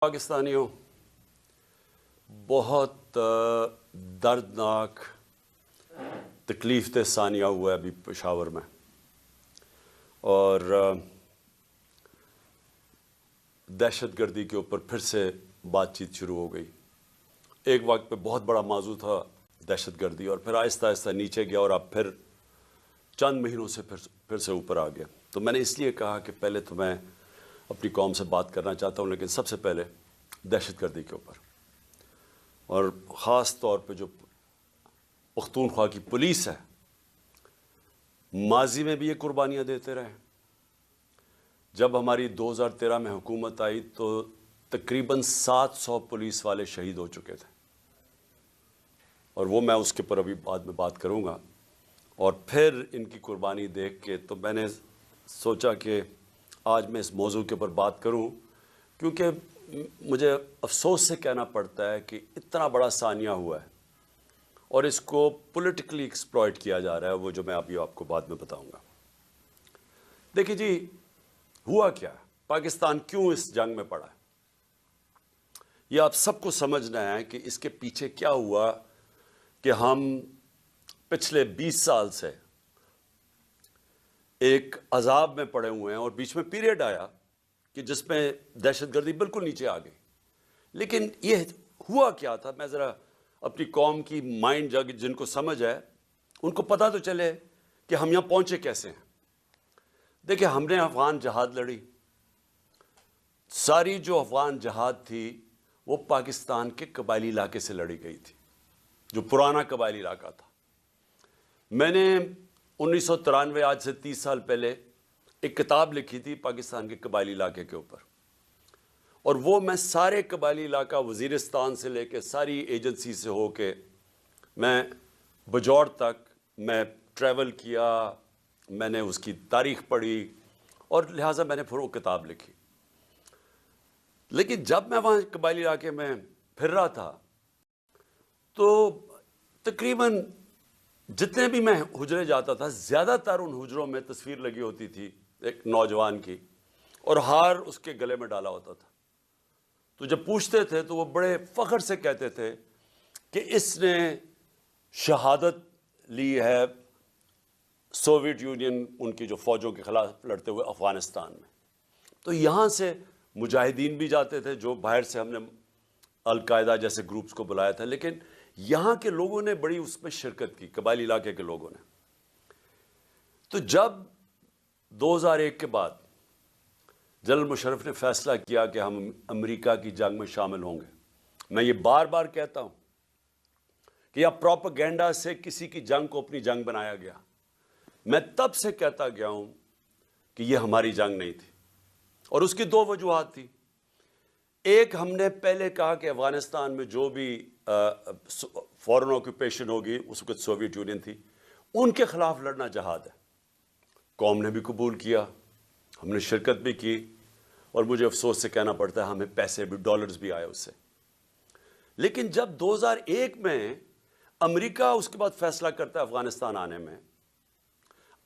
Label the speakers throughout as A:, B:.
A: पाकिस्तानियों, बहुत दर्दनाक तकलीफ दह सानिया हुआ है अभी पेशावर में, और दहशत गर्दी के ऊपर फिर से बातचीत शुरू हो गई। एक वक्त पे बहुत बड़ा मौजू था दहशत गर्दी, और फिर आहिस्ता आहिस्ता नीचे गया और अब फिर चंद महीनों से फिर से ऊपर आ गया। तो मैंने इसलिए कहा कि पहले तो मैं अपनी कौम से बात करना चाहता हूँ, लेकिन सबसे पहले दहशत गर्दी के ऊपर, और ख़ास तौर पे जो पख्तूनख्वा की पुलिस है, माजी में भी ये कुर्बानियाँ देते रहे। जब हमारी 2013 में हुकूमत आई तो तकरीबन 700 पुलिस वाले शहीद हो चुके थे, और वो मैं उसके ऊपर अभी बाद में बात करूँगा। और फिर इनकी कुर्बानी देख के तो मैंने सोचा कि आज मैं इस मौजू के ऊपर बात करूं, क्योंकि मुझे अफसोस से कहना पड़ता है कि इतना बड़ा सानिया हुआ है और इसको पॉलिटिकली एक्सप्लॉइट किया जा रहा है, वो जो मैं अभी आपको बाद में बताऊंगा। देखिए जी, हुआ क्या है, पाकिस्तान क्यों इस जंग में पड़ा है, ये आप सबको समझना है कि इसके पीछे क्या हुआ कि हम पिछले 20 साल से एक अजाब में पड़े हुए हैं, और बीच में पीरियड आया कि जिसमें दहशतगर्दी बिल्कुल नीचे आ गई। लेकिन ये हुआ क्या था, मैं ज़रा अपनी कौम की माइंड जग जिनको समझ है उनको पता तो चले कि हम यहाँ पहुँचे कैसे हैं। देखिए, हमने अफ़गान जहाद लड़ी, सारी जो अफ़गान जहाद थी वो पाकिस्तान के कबायली इलाके से लड़ी गई थी, जो पुराना कबायली इलाका था। मैंने 1993, आज से 30 साल पहले, एक किताब लिखी थी पाकिस्तान के कबायली इलाके के ऊपर, और वो मैं सारे कबायली इलाका वज़ीरिस्तान से लेके सारी एजेंसी से होके मैं बजौर तक मैं ट्रैवल किया, मैंने उसकी तारीख़ पढ़ी, और लिहाजा मैंने फिर वो किताब लिखी। लेकिन जब मैं वहाँ कबायली इलाके में फिर रहा था तो तकरीबन जितने भी मैं हुजरे जाता था, ज़्यादातर उन हुजरों में तस्वीर लगी होती थी एक नौजवान की, और हार उसके गले में डाला होता था। तो जब पूछते थे तो वो बड़े फ़ख्र से कहते थे कि इसने शहादत ली है सोवियत यूनियन उनकी जो फ़ौजों के ख़िलाफ़ लड़ते हुए अफ़गानिस्तान में। तो यहाँ से मुजाहिदीन भी जाते थे, जो बाहर से हमने अल-कायदा जैसे ग्रुप्स को बुलाया था, लेकिन यहाँ के लोगों ने बड़ी उसमें शिरकत की, कबायली इलाके के लोगों ने। तो जब 2001 के बाद जनरल मुशर्रफ ने फैसला किया कि हम अमेरिका की जंग में शामिल होंगे, मैं ये बार बार कहता हूँ कि यह प्रोपेगेंडा से किसी की जंग को अपनी जंग बनाया गया। मैं तब से कहता गया हूँ कि यह हमारी जंग नहीं थी, और उसकी दो वजूहात थी। एक, हमने पहले कहा कि अफ़गानिस्तान में जो भी फॉरेन ऑक्यूपेशन होगी, उस वक्त सोवियत यूनियन थी, उनके ख़िलाफ़ लड़ना जहाद है। कौम ने भी कबूल किया, हमने शिरकत भी की, और मुझे अफसोस से कहना पड़ता है हमें पैसे भी, डॉलर्स भी आए उससे। लेकिन जब 2001 में अमेरिका उसके बाद फैसला करता है अफ़गानिस्तान आने में,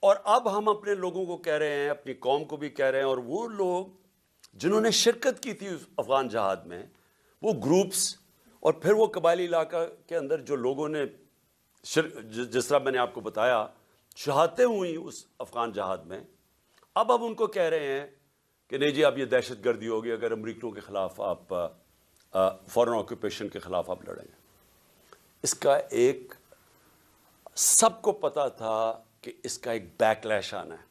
A: और अब हम अपने लोगों को कह रहे हैं, अपनी कौम को भी कह रहे हैं, और वो लोग जिन्होंने शिरकत की थी उस अफ़गान जहाद में, वो ग्रुप्स, और फिर वो कबायली इलाका के अंदर जो लोगों ने जिस तरह मैंने आपको बताया शहादतें हुई उस अफ़गान जहाद में, अब उनको कह रहे हैं कि नहीं जी, अब ये दहशत गर्दी होगी अगर अमरीकियों के ख़िलाफ़ आप फॉरेन ऑक्यूपेशन के ख़िलाफ़ आप लड़ेंगे। इसका एक, सबको पता था कि इसका एक बैकलैश आना है,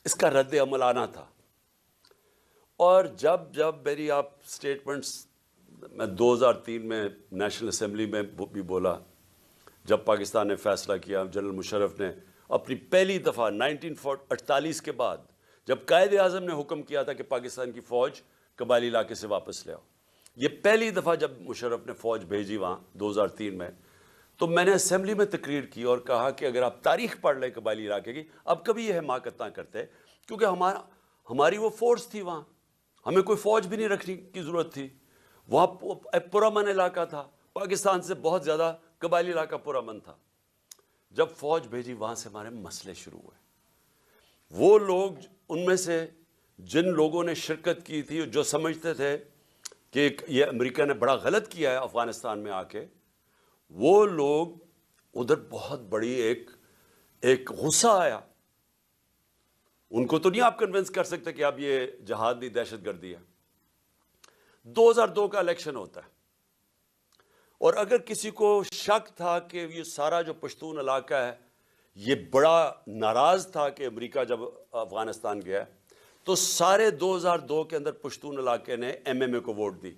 A: इसका रद्द अमल आना था। और जब जब मेरी आप स्टेटमेंट्स, मैं 2003 में नेशनल असेंबली में भी बोला, जब पाकिस्तान ने फ़ैसला किया, जनरल मुशर्रफ ने अपनी पहली दफ़ा 1948 के बाद, जब कायदे आज़म ने हुक्म किया था कि पाकिस्तान की फ़ौज कबायली इलाके से वापस ले आओ, ये पहली दफ़ा जब मुशर्रफ ने फ़ौज भेजी वहाँ 2003 में, तो मैंने असेंबली में तकरीर की और कहा कि अगर आप तारीख़ पढ़ लें कबायली इलाके की, अब कभी यह हिमाकत ना करते, क्योंकि हमारी वो फ़ोर्स थी वहाँ, हमें कोई फ़ौज भी नहीं रखने की ज़रूरत थी। वहाँ पुरअमन इलाका था, पाकिस्तान से बहुत ज़्यादा कबायली इलाका पुरअमन था। जब फ़ौज भेजी, वहाँ से हमारे मसले शुरू हुए। वो लोग, उनमें से जिन लोगों ने शिरकत की थी, जो समझते थे کہ یہ امریکہ نے بڑا غلط کیا ہے افغانستان میں آ کے، وہ لوگ ادھر بہت بڑی ایک غصہ آیا. ان کو تو نہیں آپ کنونس کر سکتے کہ اب یہ جہاد نہیں دہشت گردی ہے. 2002 کا الیکشن ہوتا ہے، اور اگر کسی کو شک تھا کہ یہ سارا جو پشتون علاقہ ہے یہ بڑا ناراض تھا کہ امریکہ جب افغانستان گیا، تو سارے 2002 کے اندر پشتون علاقے نے ایم ایم اے کو ووٹ دی،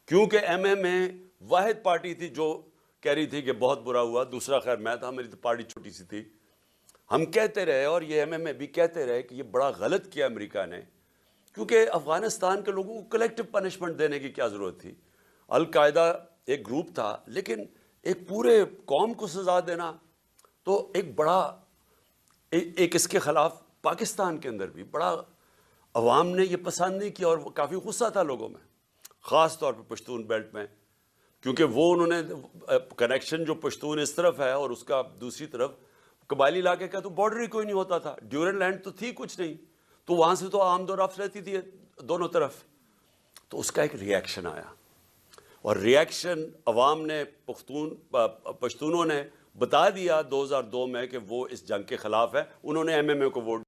A: کیونکہ ایم ایم اے واحد پارٹی تھی جو کہہ رہی تھی کہ بہت برا ہوا. دوسرا خیر میں تھا، میری تو پارٹی چھوٹی سی تھی. ہم کہتے رہے اور یہ ایم ایم اے بھی کہتے رہے کہ یہ بڑا غلط کیا امریکہ نے، کیونکہ افغانستان کے لوگوں کو کلیکٹو پنشمنٹ دینے کی کیا ضرورت تھی. القاعدہ ایک گروپ تھا، لیکن ایک پورے قوم کو سزا دینا تو ایک بڑا ایک اس کے خلاف پاکستان کے اندر بھی بڑا عوام نے یہ پسند نہیں کیا، اور کافی غصہ تھا لوگوں میں، خاص طور پہ پشتون بیلٹ میں، کیونکہ وہ انہوں نے کنیکشن جو پشتون اس طرف ہے اور اس کا دوسری طرف قبائلی علاقے کا تو بارڈر ہی کوئی نہیں ہوتا تھا، ڈیورن لینڈ تو تھی کچھ نہیں، تو وہاں سے تو آمد و رفت رہتی تھی دونوں طرف. تو اس کا ایک ری ایکشن آیا، اور ری ایکشن عوام نے پشتونوں نے بتا دیا 2002 میں کہ وہ اس جنگ کے خلاف ہے. انہوں نے ایم ایم اے کو ووٹ